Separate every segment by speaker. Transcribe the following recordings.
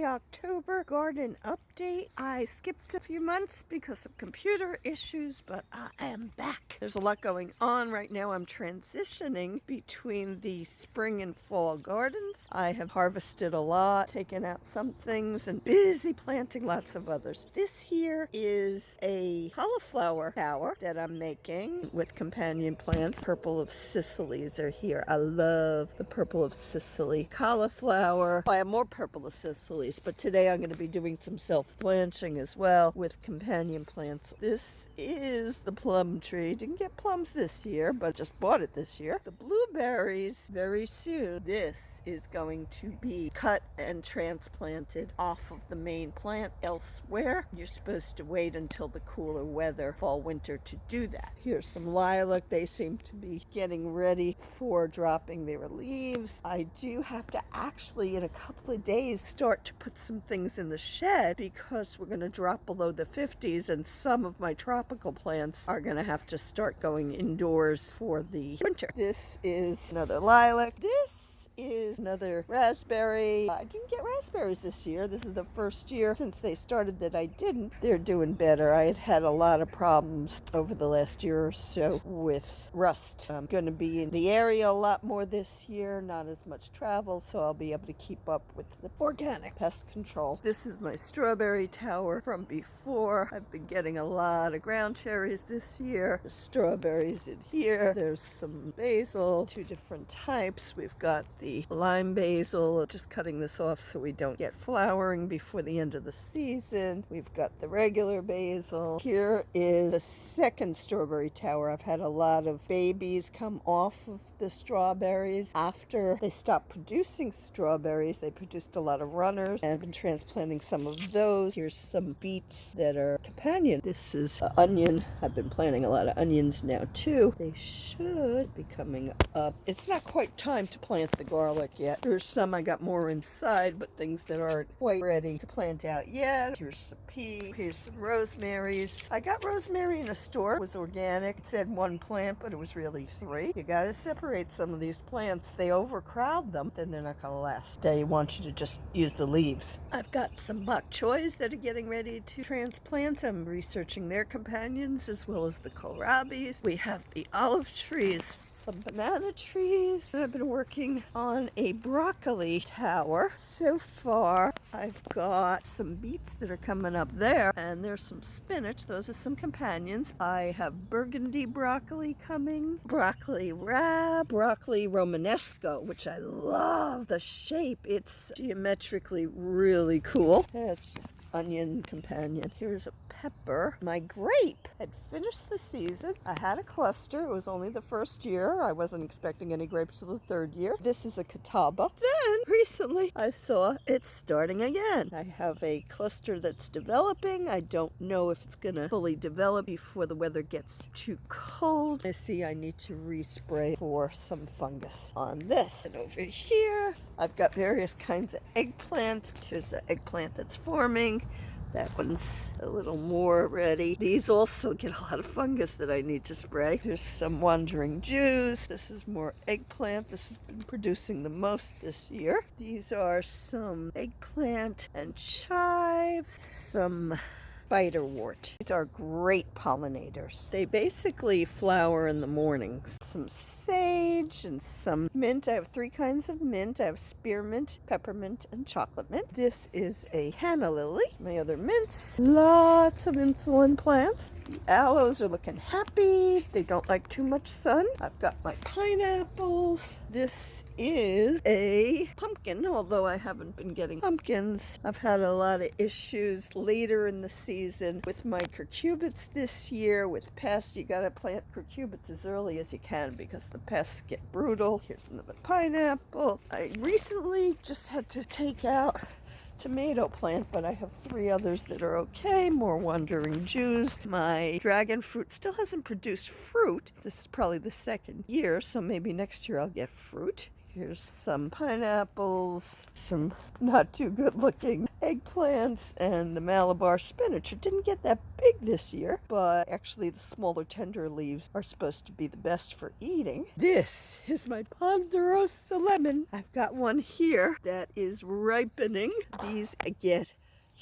Speaker 1: early October garden update. I skipped a few months because of computer issues, but I am back. There's a lot going on right now. I'm transitioning between the spring and fall gardens. I have harvested a lot, taken out some things, and busy planting lots of others. This here is a cauliflower tower that I'm making with companion plants. Purple of Sicily's are here. I love the purple of Sicily. Cauliflower. I have more purple of Sicily's, but today I'm going to be doing some self-blanching as well with companion plants. This is the plum tree. Didn't get plums this year, but just bought it this year. The blueberries very soon. This is going to be cut and transplanted off of the main plant elsewhere. You're supposed to wait until the cooler weather, fall, winter, to do that. Here's some lilac. They seem to be getting ready for dropping their leaves. I do have to actually in a couple of days start to put some things in the shed because we're going to drop below the 50s and some of my tropical plants are going to have to start going indoors for the winter. This is another lilac. This is another raspberry. I didn't get raspberries this year. This is the first year since they started that I didn't. They're doing better. I had a lot of problems over the last year or so with rust. I'm going to be in the area a lot more this year, not as much travel, so I'll be able to keep up with the organic pest control. This is my strawberry tower from before. I've been getting a lot of ground cherries this year. The strawberries in here. There's some basil, two different types. We've got the lime basil, just cutting this off so we don't get flowering before the end of the season. We've got the regular basil. Here is a second strawberry tower. I've had a lot of babies come off of the strawberries. After they stopped producing strawberries, they produced a lot of runners, and I've been transplanting some of those. Here's some beets that are companion. This is onion. I've been planting a lot of onions now too. They should be coming up. It's not quite time to plant the garlic yet. There's some I got more inside, but things that aren't quite ready to plant out yet. Here's some pea. Here's some rosemaries. I got rosemary in a store. It was organic. It said one plant, but it was really 3. You gotta separate some of these plants. They overcrowd them, then they're not gonna last. They want you to just use the leaves. I've got some bok choys that are getting ready to transplant. I'm researching their companions as well as the kohlrabis. We have the olive trees, some banana trees. I've been working on a broccoli tower. So far, I've got some beets that are coming up there, and there's some spinach. Those are some companions. I have burgundy broccoli coming, broccoli rab, broccoli romanesco, which I love the shape. It's geometrically really cool. That's just onion companion. Here's a pepper. My grape had finished the season. I had a cluster. It was only the first year. I wasn't expecting any grapes till the 3rd year. This is a catawba. Then recently I saw it's starting again. I have a cluster that's developing. I don't know if it's gonna fully develop before the weather gets too cold. I see I need to respray for some fungus on this. And over here I've got various kinds of eggplant. Here's the eggplant that's forming. That one's a little more ready. These also get a lot of fungus that I need to spray. Here's some wandering Jews. This is more eggplant. This has been producing the most this year. These are some eggplant and chives, some spiderwort. These are great pollinators. They basically flower in the morning. Some sage and some mint. I have 3 kinds of mint. I have spearmint, peppermint, and chocolate mint. This is a canna lily. My other mints. Lots of insulin plants. The aloes are looking happy. They don't like too much sun. I've got my pineapples. This is a pumpkin, although I haven't been getting pumpkins. I've had a lot of issues later in the season with my cucurbits this year with pests. You gotta plant cucurbits as early as you can because the pests get brutal. Here's another pineapple. I recently just had to take out tomato plant, but I have 3 others that are okay. More wandering Jews. My dragon fruit still hasn't produced fruit. This is probably the 2nd year, so maybe next year I'll get fruit. Here's some pineapples, some not too good looking eggplants, and the Malabar spinach. It didn't get that big this year, but actually the smaller tender leaves are supposed to be the best for eating. This is my ponderosa lemon. I've got one here that is ripening. These get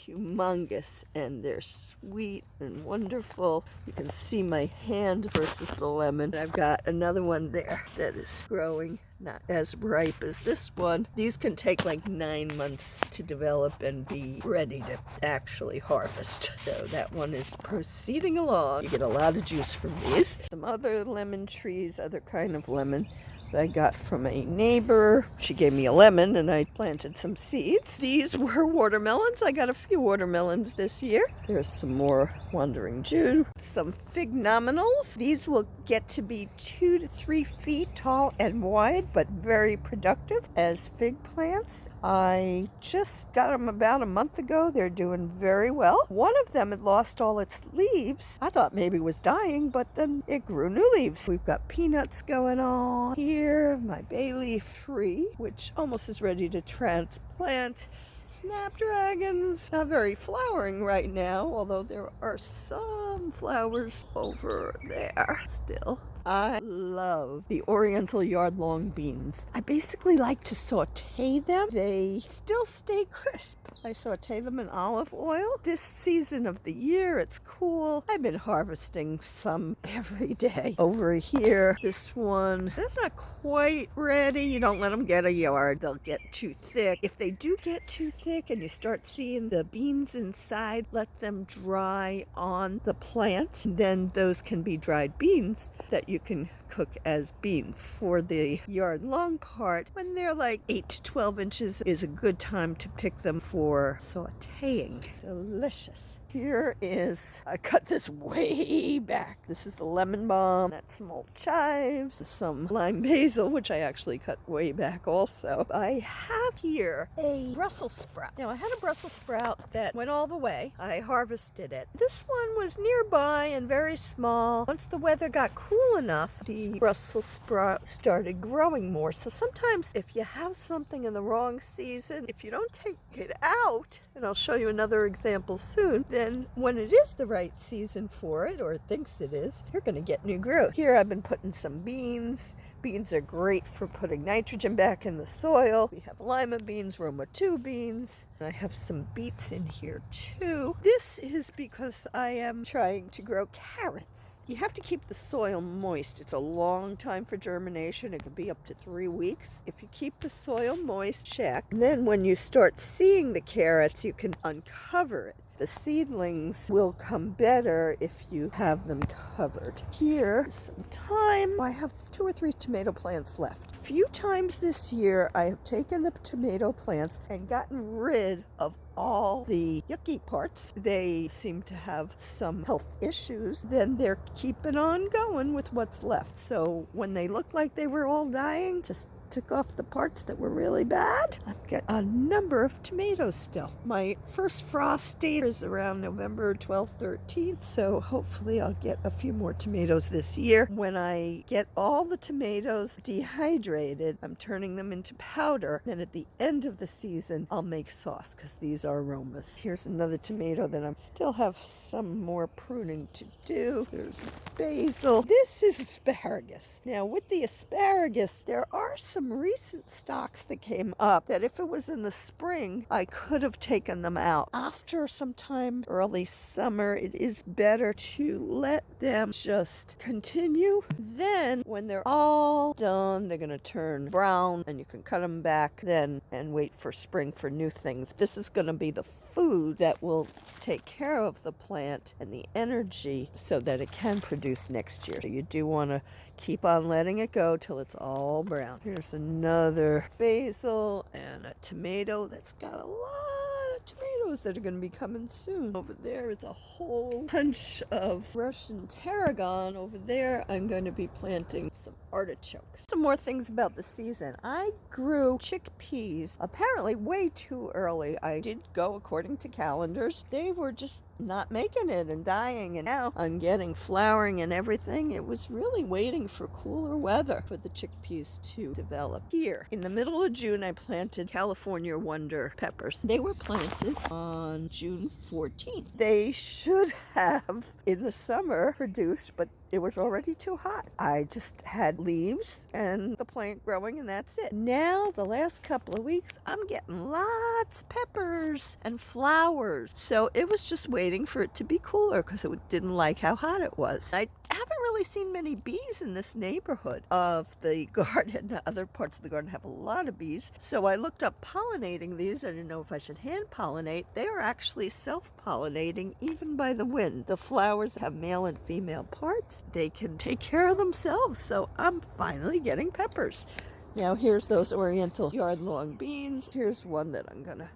Speaker 1: humongous and they're sweet and wonderful. You can see my hand versus the lemon. I've got another one there that is growing, not as ripe as this one. These can take like 9 months to develop and be ready to actually harvest. So that one is proceeding along. You get a lot of juice from these. Some other lemon trees, other kind of lemon that I got from a neighbor. She gave me a lemon and I planted some seeds. These were watermelons. I got a few watermelons this year. There's some more wandering Jew. Some fig nominals. These will get to be 2 to 3 feet tall and wide, but very productive as fig plants. I just got them about a month ago. They're doing very well. One of them had lost all its leaves. I thought maybe it was dying, but then it grew new leaves. We've got peanuts going on here. My bay leaf tree, which almost is ready to transplant. Snapdragons, not very flowering right now, although there are some flowers over there still. I love the Oriental yard-long beans. I basically like to saute them. They still stay crisp. I saute them in olive oil. This season of the year, it's cool. I've been harvesting some every day. Over here, this one, that's not quite ready. You don't let them get a yard. They'll get too thick. If they do get too thick and you start seeing the beans inside, let them dry on the plant. Then those can be dried beans that you can cook as beans. For the yard long part, when they're like 8 to 12 inches is a good time to pick them for sauteing. Delicious. Here is, I cut this way back. This is the lemon balm. That's some old chives, some lime basil, which I actually cut way back also. I have here a Brussels sprout. Now I had a Brussels sprout that went all the way. I harvested it. This one was nearby and very small. Once the weather got cool enough, the Brussels sprout started growing more. So sometimes if you have something in the wrong season, if you don't take it out, and I'll show you another example soon, then when it is the right season for it, or it thinks it is, you're going to get new growth. Here I've been putting some beans. Beans are great for putting nitrogen back in the soil. We have lima beans, Roma 2 beans. I have some beets in here too. This is because I am trying to grow carrots. You have to keep the soil moist. It's a long time for germination. It could be up to 3 weeks. If you keep the soil moist, check. And then when you start seeing the carrots, you can uncover it. The seedlings will come better if you have them covered. Here is some thyme. I have 2 or 3 tomato plants left. A few times this year, I have taken the tomato plants and gotten rid of all the yucky parts. They seem to have some health issues. Then they're keeping on going with what's left. So when they look like they were all dying, just took off the parts that were really bad. I've got a number of tomatoes still. My first frost date is around November 12th, 13th, so hopefully I'll get a few more tomatoes this year. When I get all the tomatoes dehydrated, I'm turning them into powder. Then at the end of the season, I'll make sauce because these are aromas. Here's another tomato that I still have some more pruning to do. There's basil. This is asparagus. Now with the asparagus, there are some recent stocks that came up that if it was in the spring, I could have taken them out. After some time, early summer, it is better to let them just continue. Then when they're all done, they're going to turn brown and you can cut them back then and wait for spring for new things. This is going to be the food that will take care of the plant and the energy so that it can produce next year. So you do want to keep on letting it go till it's all brown. Here's another basil and a tomato that's got a lot tomatoes that are going to be coming soon. Over there is a whole bunch of Russian tarragon. Over there, I'm going to be planting some artichokes. Some more things about the season. I grew chickpeas apparently way too early. I did go according to calendars. They were just not making it and dying, and now I'm getting flowering and everything. It was really waiting for cooler weather for the chickpeas to develop. Here in the middle of June, I planted California Wonder peppers. They were planted on June 14th. They should have in the summer produced, but it was already too hot. I just had leaves and the plant growing, and that's it. Now, the last couple of weeks, I'm getting lots of peppers and flowers. So it was just waiting for it to be cooler because it didn't like how hot it was. I haven't really seen many bees in this neighborhood of the garden. Other parts of the garden have a lot of bees. So I looked up pollinating these. I didn't know if I should hand pollinate. They are actually self-pollinating even by the wind. The flowers have male and female parts. They can take care of themselves. So I'm finally getting peppers. Now here's those Oriental yard-long beans. Here's one that I'm gonna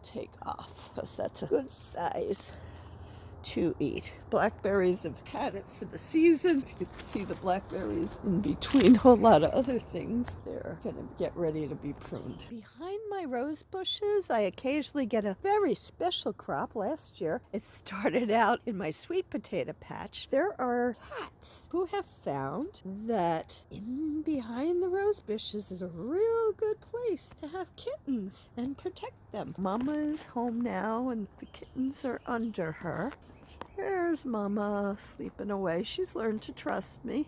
Speaker 1: take off because that's a good size to eat. Blackberries have had it for the season. You can see the blackberries in between a whole lot of other things. They're gonna get ready to be pruned. Behind my rose bushes, I occasionally get a very special crop. Last year, it started out in my sweet potato patch. There are cats who have found that in behind the rose bushes is a real good place to have kittens and protect them. Mama is home now and the kittens are under her. There's Mama sleeping away. She's learned to trust me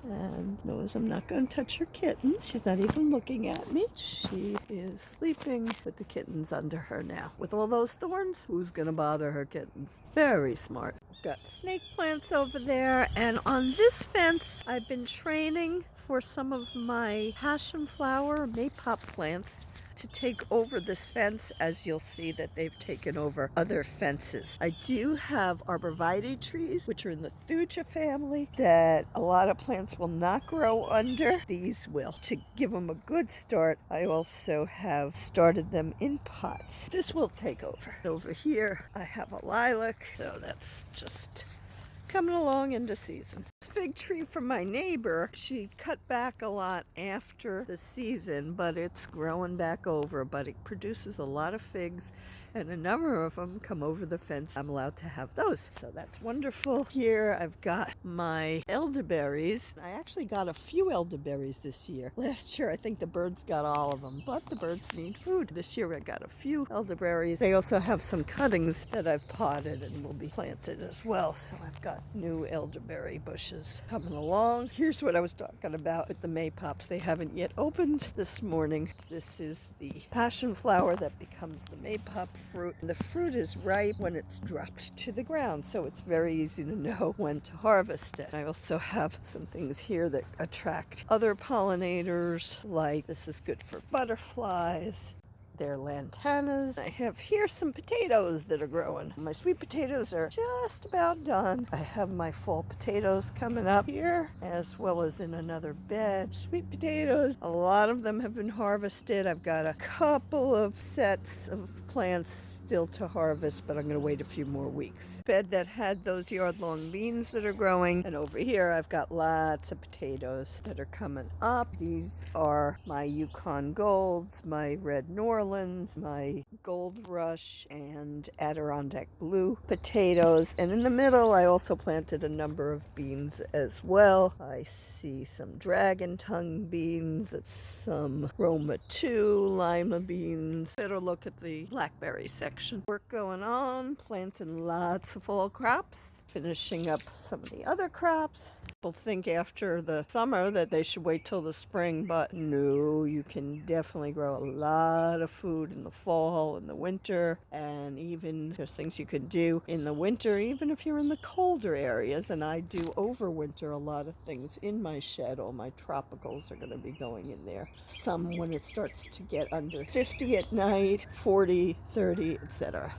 Speaker 1: and knows I'm not going to touch her kittens. She's not even looking at me. She is sleeping with the kittens under her now. With all those thorns, who's going to bother her kittens? Very smart. Got snake plants over there, and on this fence, I've been training for some of my passionflower maypop plants to take over this fence, as you'll see that they've taken over other fences. I do have arborvitae trees, which are in the thuja family, that a lot of plants will not grow under. These will. To give them a good start, I also have started them in pots. This will take over. Over here, I have a lilac, so that's just coming along into season. This fig tree from my neighbor, she cut back a lot after the season, but it's growing back over, but it produces a lot of figs, and a number of them come over the fence. I'm allowed to have those, so that's wonderful. Here I've got my elderberries. I actually got a few elderberries this year. Last year I think the birds got all of them, but the birds need food. This year I got a few elderberries. I also have some cuttings that I've potted and will be planted as well, so I've got new elderberry bushes coming along. Here's what I was talking about with the maypops. They haven't yet opened this morning. This is the passion flower that becomes the maypop fruit. The fruit is ripe when it's dropped to the ground, so it's very easy to know when to harvest it. I also have some things here that attract other pollinators, like this is good for butterflies. They're lantanas. I have here some potatoes that are growing. My sweet potatoes are just about done. I have my fall potatoes coming up here, as well as in another bed. Sweet potatoes, a lot of them have been harvested. I've got a couple of sets of plants still to harvest, but I'm going to wait a few more weeks. Bed that had those yard-long beans that are growing, and over here I've got lots of potatoes that are coming up. These are my Yukon Golds, my Red Norlands, my Gold Rush, and Adirondack Blue potatoes, and in the middle I also planted a number of beans as well. I see some dragon tongue beans, some Roma 2, lima beans. Better look at the blackberry section. Work going on, planting lots of fall crops, finishing up some of the other crops. People think after the summer that they should wait till the spring, but no, you can definitely grow a lot of food in the fall and the winter, and even there's things you can do in the winter, even if you're in the colder areas, and I do overwinter a lot of things in my shed. All my tropicals are going to be going in there. Some when it starts to get under 50 at night, 40, 30, etc.